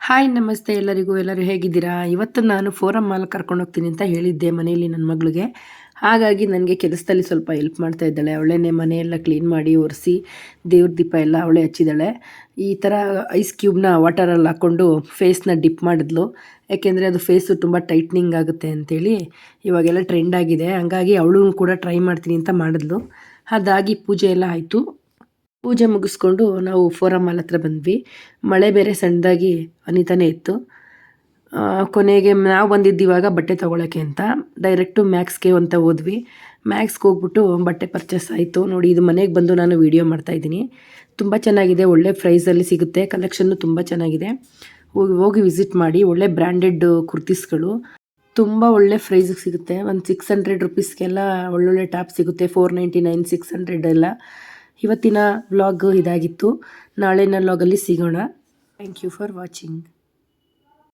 Hi ನಮಸ್ತೆ ಎಲ್ಲರಿಗೂ. ಎಲ್ಲರೂ ಹೇಗಿದ್ದೀರಾ? ಇವತ್ತು ನಾನು ಫೋರಮ್ ಮಾಲ್ ಕರ್ಕೊಂಡು ಹೋಗ್ತೀನಿ ಅಂತ ಹೇಳಿದ್ದೆ ಮನೆಯಲ್ಲಿ ನನ್ನ ಮಗಳಿಗೆ. ಹಾಗಾಗಿ ನನಗೆ ಕೆಲಸದಲ್ಲಿ ಸ್ವಲ್ಪ ಹೆಲ್ಪ್ ಮಾಡ್ತಾ ಇದ್ದಾಳೆ. ಅವಳೇನೆ ಮನೆಯೆಲ್ಲ ಕ್ಲೀನ್ ಮಾಡಿ ಒರೆಸಿ ದೇವ್ರ ದೀಪ ಎಲ್ಲ ಅವಳೇ ಹಚ್ಚಿದ್ದಾಳೆ. ಈ ಥರ ಐಸ್ ಕ್ಯೂಬ್ನ ವಾಟರಲ್ಲಿ ಹಾಕ್ಕೊಂಡು ಫೇಸ್ನ ಡಿಪ್ ಮಾಡಿದ್ಲು. ಯಾಕೆಂದರೆ ಅದು ಫೇಸು ತುಂಬ ಟೈಟ್ನಿಂಗ್ ಆಗುತ್ತೆ ಅಂಥೇಳಿ ಇವಾಗೆಲ್ಲ ಟ್ರೆಂಡ್ ಆಗಿದೆ. ಹಂಗಾಗಿ ಅವಳು ಕೂಡ ಟ್ರೈ ಮಾಡ್ತೀನಿ ಅಂತ ಮಾಡಿದ್ಲು. ಅದಾಗಿ ಪೂಜೆ ಎಲ್ಲ ಆಯಿತು. ಪೂಜೆ ಮುಗಿಸ್ಕೊಂಡು ನಾವು ಫೋರಮ್ ಮಾಲ್ ಹತ್ರ ಬಂದ್ವಿ. ಮಳೆ ಬೇರೆ ಸಣ್ಣದಾಗಿ ಹನಿತಾನೇ ಇತ್ತು. ಕೊನೆಗೆ ನಾವು ಬಂದಿದ್ದಿವಾಗ ಬಟ್ಟೆ ತೊಗೊಳಕ್ಕೆ ಅಂತ ಡೈರೆಕ್ಟು ಮ್ಯಾಕ್ಸ್ಗೆ ಅಂತ ಹೋದ್ವಿ. ಮ್ಯಾಕ್ಸ್ಗೆ ಹೋಗ್ಬಿಟ್ಟು ಬಟ್ಟೆ ಪರ್ಚೇಸ್ ಆಯಿತು. ನೋಡಿ, ಇದು ಮನೆಗೆ ಬಂದು ನಾನು ವೀಡಿಯೋ ಮಾಡ್ತಾಯಿದ್ದೀನಿ. ತುಂಬ ಚೆನ್ನಾಗಿದೆ, ಒಳ್ಳೆ ಪ್ರೈಸಲ್ಲಿ ಸಿಗುತ್ತೆ, ಕಲೆಕ್ಷನ್ನು ತುಂಬ ಚೆನ್ನಾಗಿದೆ. ಹೋಗಿ ವಿಸಿಟ್ ಮಾಡಿ. ಒಳ್ಳೆ ಬ್ರ್ಯಾಂಡೆಡ್ ಕುರ್ತೀಸ್ಗಳು ತುಂಬ ಒಳ್ಳೆ ಪ್ರೈಸಿಗೆ ಸಿಗುತ್ತೆ. ಒಂದು 600 ರುಪೀಸ್ಗೆಲ್ಲ ಒಳ್ಳೊಳ್ಳೆ ಟಾಪ್ ಸಿಗುತ್ತೆ. 499, 600 ಎಲ್ಲ. ಇವತ್ತಿನ ವ್ಲಾಗ್ ಇದಾಗಿತ್ತು. ನಾಳಿನ ವ್ಲಾಗಲ್ಲಿ ಸಿಗೋಣ. Thank you for watching.